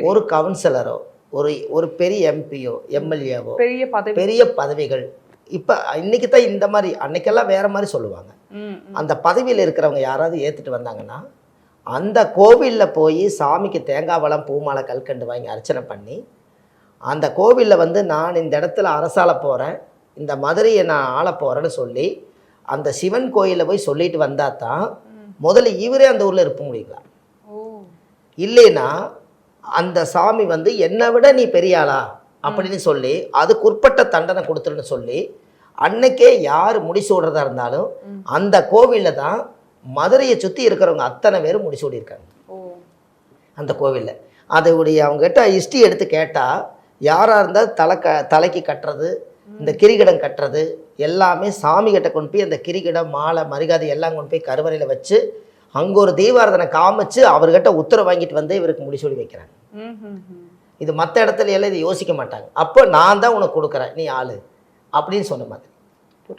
ஒரு கவுன்சிலரோ ஒரு பெரிய எம்பியோ எம்எல்ஏவோ பெரிய பதவிகள் இப்ப இன்னைக்கு தான் இந்த மாதிரி, அன்னைக்கெல்லாம் வேற மாதிரி சொல்லுவாங்க. அந்த பதவியில் இருக்கிறவங்க யாராவது ஏத்துட்டு வந்தாங்கன்னா அந்த கோவில்ல போய் சாமிக்கு தேங்காய் பழம் பூமாலை கல்கண்டு வாங்கி அர்ச்சனை பண்ணி அந்த கோவில்ல வந்து நான் இந்த இடத்துல அரசால போறேன், இந்த மதுரையை நான் ஆள போறேன்னு சொல்லி அந்த சிவன் கோயில போய் சொல்லிட்டு வந்தா தான் முதல்ல இவரே அந்த ஊர்ல இருக்க முடியுங்களா? இல்லைன்னா அந்த சாமி வந்து என்னை விட நீ பெரியாளா அப்படின்னு சொல்லி அதுக்குட்பட்ட தண்டனை கொடுத்துருன்னு சொல்லி அன்னைக்கே யார் முடிசூடுறதா இருந்தாலும் அந்த கோவில்ல தான் மதுரையை சுற்றி இருக்கிறவங்க அத்தனை பேரும் முடிசூடி இருக்காங்க அந்த கோவிலில். அதோடைய அவங்ககிட்ட ஹிஸ்ட்ரி எடுத்து கேட்டால் யாராக இருந்தால் தலைக்கு கட்டுறது இந்த கிரிகிடம் கட்டுறது எல்லாமே சாமி கிட்ட கொண்டு போய் அந்த கிரிகிடம் மாலை மரியாதை எல்லாம் கொண்டு போய் கருவறையில் வச்சு அங்கே ஒரு தீபாரதனை காமிச்சு அவர்கிட்ட உத்தரவு வாங்கிட்டு வந்து இவருக்கு முடிசூடி வைக்கிறாங்க. இது மற்ற இடத்துல எல்லாம் இதை யோசிக்க மாட்டாங்க. அப்போ நான் தான் உனக்கு கொடுக்குறேன் நீ ஆளு அப்படின்னு சொன்ன மாதிரி.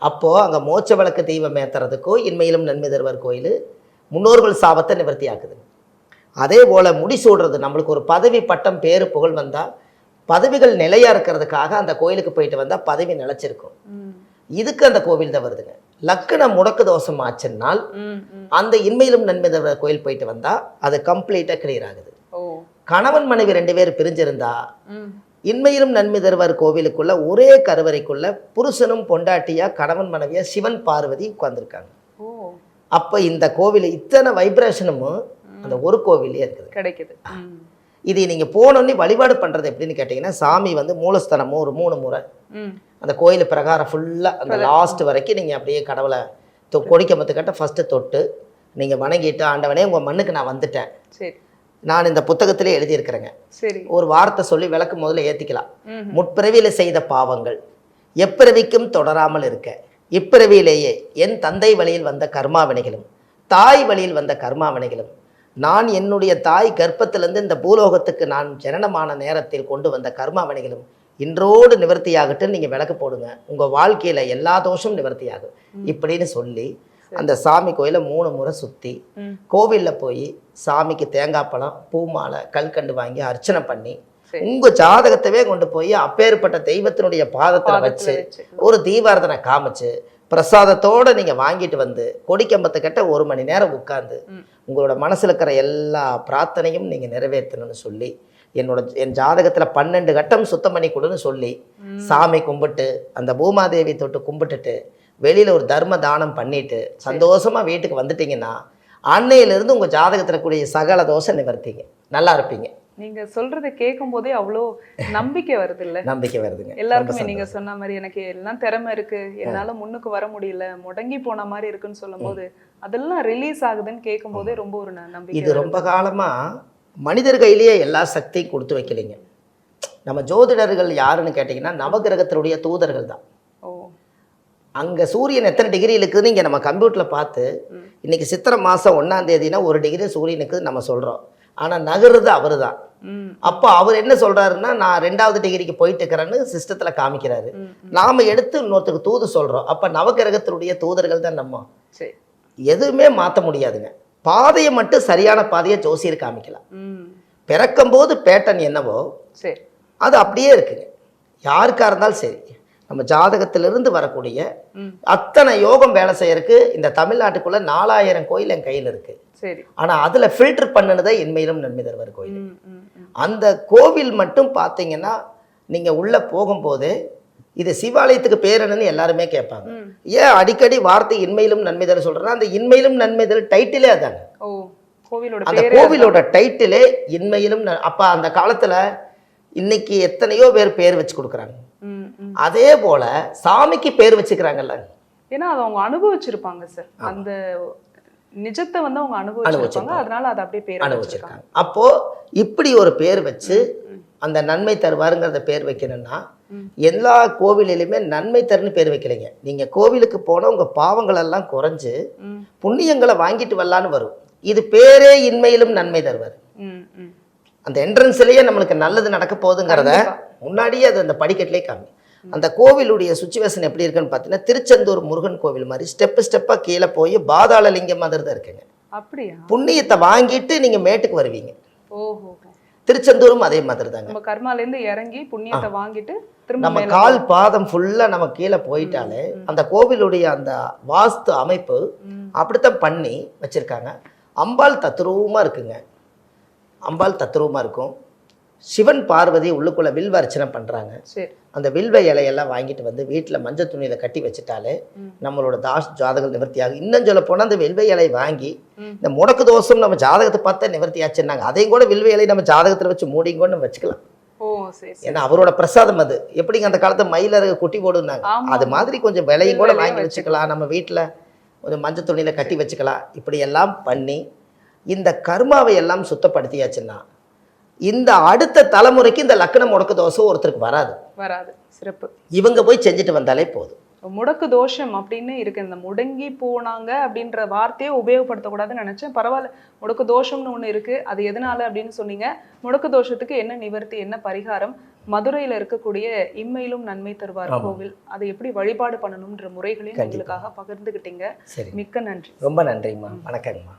அப்போது அங்கே மோட்ச விளக்கு தெய்வம் ஏற்றுறதுக்கோ இன்மையிலும் நன்மை தருவார் கோயில் முன்னோர்கள் சாபத்தை நிவர்த்தி ஆக்குது. அதே போல் முடிசூடுறது நம்மளுக்கு ஒரு பதவி பட்டம் பேரு புகழ் வந்தால் பதவிகள் நிலையாக இருக்கிறதுக்காக அந்த கோயிலுக்கு போயிட்டு வந்தால் பதவி நிலைச்சிருக்கும். இதுக்கு அந்த கோவில் தான் வருதுங்க. லக்கணம் முடக்கு தோஷம் ஆச்சுன்னால் அந்த இன்மையிலும் நன்மை தருவார் கோயில் போயிட்டு வந்தால் அது கம்ப்ளீட்டாக கிளியர் ஆகுது. கணவன் மனைவி 2 பேர் பிரிஞ்சிருந்தா இன்மையிலும் நன்மை தருவார் கோவிலுக்குள்ள ஒரே கருவறைக்குள்ள புருஷனும் பொண்டாட்டியா கணவன் மனைவியா சிவன் பார்வதி உட்கார்ந்துருக்காங்க. அப்ப இந்த கோவில் இத்தனை வைப்ரேஷனும் அந்த ஒரு கோவிலே இருக்குது கிடைக்குது. இது நீங்க போனோன்னே வழிபாடு பண்றது எப்படின்னு கேட்டீங்கன்னா சாமி வந்து மூலஸ்தானமும் ஒரு 3 முறை அந்த கோயில் பிரகாரம் ஃபுல்லா அந்த லாஸ்ட் வரைக்கும் நீங்க அப்படியே கடவுளை கொடிக்கம்பத்துக்கிட்ட ஃபர்ஸ்ட் தொட்டு நீங்க வணங்கிட்டு ஆண்டவனே உங்க மண்ணுக்கு நான் வந்துட்டேன், நான் இந்த புத்தகத்திலே எழுதியிருக்கிறேங்க, ஒரு வார்த்தை சொல்லி விளக்கு முதல்ல ஏற்றிக்கலாம். முற்பிறவியில் செய்த பாவங்கள் எப்பிறவிக்கும் தொடராமல் இருக்க இப்பிறவியிலேயே என் தந்தை வழியில் வந்த கர்மாவினைகளும் தாய் வழியில் வந்த கர்மாவினைகளும் நான் என்னுடைய தாய் கர்ப்பத்திலிருந்து இந்த பூலோகத்துக்கு நான் ஜனனமான நேரத்தில் கொண்டு வந்த கர்மாவினைகளும் இன்றோடு நிவர்த்தியாகட்டுன்னு நீங்கள் விளக்கு போடுங்க, உங்கள் வாழ்க்கையில் எல்லா தோஷமும் நிவர்த்தியாகும் இப்படின்னு சொல்லி அந்த சாமி கோயிலை 3 முறை சுற்றி கோவிலில் போய் சாமிக்கு தேங்காய் பழம் பூமாலை கல்கண்டு வாங்கி அர்ச்சனை பண்ணி உங்கள் ஜாதகத்தவே கொண்டு போய் அப்பேற்பட்ட தெய்வத்தினுடைய பாதத்தில் வச்சு ஒரு தீபாரதனை காமிச்சு பிரசாதத்தோடு நீங்கள் வாங்கிட்டு வந்து கொடிக்கம்பத்துக்கிட்ட 1 மணி நேரம் உட்கார்ந்து உங்களோட மனசில் இருக்கிற எல்லா பிரார்த்தனையும் நீங்கள் நிறைவேற்றணும்னு சொல்லி என் ஜாதகத்தில் 12 கட்டம் சுத்தம் பண்ணி கொடுன்னு சொல்லி சாமி கும்பிட்டு அந்த பூமாதேவி தொட்டு கும்பிட்டுட்டு வெளியில் ஒரு தர்ம தானம் பண்ணிட்டு சந்தோஷமாக வீட்டுக்கு வந்துட்டீங்கன்னா அன்னையிலிருந்து உங்கள் ஜாதகத்தில் கூடிய சகல தோஷம் நிவர்த்திங்க, நல்லா இருப்பீங்க. நீங்க சொல்றதை கேட்கும் போதே அவ்வளோ நம்பிக்கை வருது இல்ல? நம்பிக்கை வருதுங்க எல்லாருக்குமே நீங்க சொன்ன மாதிரி எனக்கு எல்லாம் திறமை இருக்கு, என்னால முன்னுக்கு வர முடியல, முடங்கி போன மாதிரி இருக்குன்னு சொல்லும் போது அதெல்லாம் ரிலீஸ் ஆகுதுன்னு கேட்கும் போதே ரொம்ப ஒரு நம்பிக்கை. இது ரொம்ப காலமா மனிதர் கையிலேயே எல்லா சக்தியும் கொடுத்து வைக்கலைங்க. நம்ம ஜோதிடர்கள் யாருன்னு கேட்டிங்கன்னா நவகிரகத்தினுடைய தூதர்கள் தான். ஓ, அங்கே சூரியன் எத்தனை டிகிரி இருக்குதுன்னு இங்கே நம்ம கம்ப்யூட்டரில் பார்த்து இன்றைக்கி சித்திரை மாதம் 1ஆம் தேதினா 1 டிகிரி சூரியனுக்கு நம்ம சொல்கிறோம். ஆனால் நகருது அவர் தான். அப்போ அவர் என்ன சொல்கிறாருன்னா நான் 2வது டிகிரிக்கு போயிட்டு இருக்கிறேன்னு சிஸ்டத்தில் காமிக்கிறாரு. நாம் எடுத்து இன்னொருத்தருக்கு தூது சொல்கிறோம். அப்போ நவகிரகத்தினுடைய தூதர்கள் தான் நம்ம. எதுவுமே மாற்ற முடியாதுங்க. பாதையை மட்டும் சரியான பாதையை ஜோசியர் காமிக்கலாம். பிறக்கும்போது பேட்டர்ன் என்னவோ அது அப்படியே இருக்குங்க. யாருக்காக இருந்தாலும் சரி, நம்ம ஜாதகத்திலிருந்து வரக்கூடிய அத்தனை யோகம் வேலை செய்யறதுக்கு இந்த தமிழ்நாட்டுக்குள்ள 4000 கோயில் என் கையில் இருக்கு. ஆனால் அதில் ஃபில்டர் பண்ணினதை இன்மையிலும் நன்மை தருவார் கோயில். அந்த கோவில் மட்டும் பார்த்தீங்கன்னா நீங்கள் உள்ளே போகும்போது இது சிவாலயத்துக்கு பேர் என்னன்னு எல்லாருமே கேட்பாங்க. ஏன் அடிக்கடி வார்த்தை இன்மையிலும் நன்மை தர சொல்கிறேன்னா அந்த இன்மையிலும் நன்மை தர டைட்டிலே அதாங்க. அந்த கோவிலோட டைட்டிலே இன்மையிலும். அப்போ அந்த காலத்தில் இன்னைக்கு எத்தனையோ பேர் வச்சு கொடுக்குறாங்க. அதே போல சாமிக்கு பேர் வச்சுக்கிறாங்கல்ல, ஏன்னா அதை அவங்க அனுபவிச்சிருப்பாங்க சார். அந்த நிஜத்தை வந்து அவங்க அனுபவிச்சிருப்பாங்க, அதனால அதை அப்படியே பேர் அனுபவிச்சிருக்காங்க. அப்போ இப்படி ஒரு பேர் வச்சு அந்த நன்மை தருவாருங்கிறத பேர் வைக்கணும்னா எல்லா கோவிலிலுமே நன்மை தருன்னு பேர் வைக்கலைங்க. நீங்க கோவிலுக்கு போனால் உங்க பாவங்கள் எல்லாம் குறைஞ்சு புண்ணியங்களை வாங்கிட்டு வரலான்னு வரும். இது பேரே இன்மையிலும் நன்மை தருவார். அந்த என்ட்ரன்ஸ்லயே நம்மளுக்கு நல்லது நடக்க போகுதுங்கிறத முன்னாடியே அது அந்த படிக்கட்டிலே காமி. அந்த கோவிலுடைய சுச்சுவேஷன் எப்படி இருக்குன்னு பார்த்தீங்கன்னா திருச்செந்தூர் முருகன் கோவில் மாதிரி ஸ்டெப்பாக கீழே போய் பாதாள லிங்கம் மாதிரி தான் இருக்குங்க. அப்படியா? புண்ணியத்தை வாங்கிட்டு நீங்க மேட்டுக்கு வருவீங்க. ஓஹோ. திருச்செந்தூரும் அதே மாதிரி தாங்க. நம்ம கர்மாலேருந்து இறங்கி புண்ணியத்தை வாங்கிட்டு நம்ம கால் பாதம் ஃபுல்லா நம்ம கீழே போயிட்டாலே அந்த கோவிலுடைய அந்த வாஸ்து அமைப்பு அப்படித்தான் பண்ணி வச்சிருக்காங்க. அம்பாள் தத்ரூபமா இருக்குங்க. அம்பாள் தத்ரூபமா இருக்கும். சிவன் பார்வதி உள்ளுக்குள்ள வில்வ அர்ச்சனை பண்றாங்க. அந்த வில்வ இலையெல்லாம் வாங்கிட்டு வந்து வீட்டில் மஞ்சள் துணியில கட்டி வச்சுட்டாலே நம்மளோட ஜாதகம் நிவர்த்தியாகும். இன்னும் சொல்ல போனால் அந்த வில்வ இலை வாங்கி இந்த முடக்கு தோஷம் நம்ம ஜாதகத்தை பார்த்தா நிவர்த்தி ஆச்சுன்னாங்க. அதையும் கூட வில்வ இலை நம்ம ஜாதகத்தில் வச்சு மூடிங்கன்னு நம்ம வச்சுக்கலாம். ஏன்னா அவரோட பிரசாதம் அது. எப்படிங்க அந்த காலத்தை மயில குட்டி போடுனாங்க, அது மாதிரி கொஞ்சம் விலையும் கூட வாங்கி வச்சுக்கலாம். நம்ம வீட்டில் கொஞ்சம் மஞ்சள் துணியில கட்டி வச்சுக்கலாம். இப்படி எல்லாம் பண்ணி இந்த கர்மாவை எல்லாம் சுத்தப்படுத்தியாச்சுன்னா இந்த அடுத்த தலைமுறைக்கு இந்த லக்ன முடக்கு தோஷம் ஒருத்தருக்கு வராது. சிறப்பு. இவங்க போய் செஞ்சுட்டு வந்தாலே போதும். முடக்கு தோஷம் அப்படின்னு இருக்கு. இந்த முடங்கி போனாங்க அப்படின்ற வார்த்தையை உபயோகப்படுத்தக்கூடாதுன்னு நினைச்சேன். பரவாயில்ல, முடக்கு தோஷம்னு ஒண்ணு இருக்கு. அது எதனால அப்படின்னு சொன்னீங்க. முடக்கு தோஷத்துக்கு என்ன நிவர்த்தி, என்ன பரிகாரம், மதுரையில இருக்கக்கூடிய இம்மையிலும் நன்மை தருவார் கோவில், அதை எப்படி வழிபாடு பண்ணணும்ன்ற முறைகளையும் உங்களுக்காக பகிர்ந்துகிட்டீங்க. மிக்க நன்றி. ரொம்ப நன்றிம்மா. வணக்கங்கம்மா.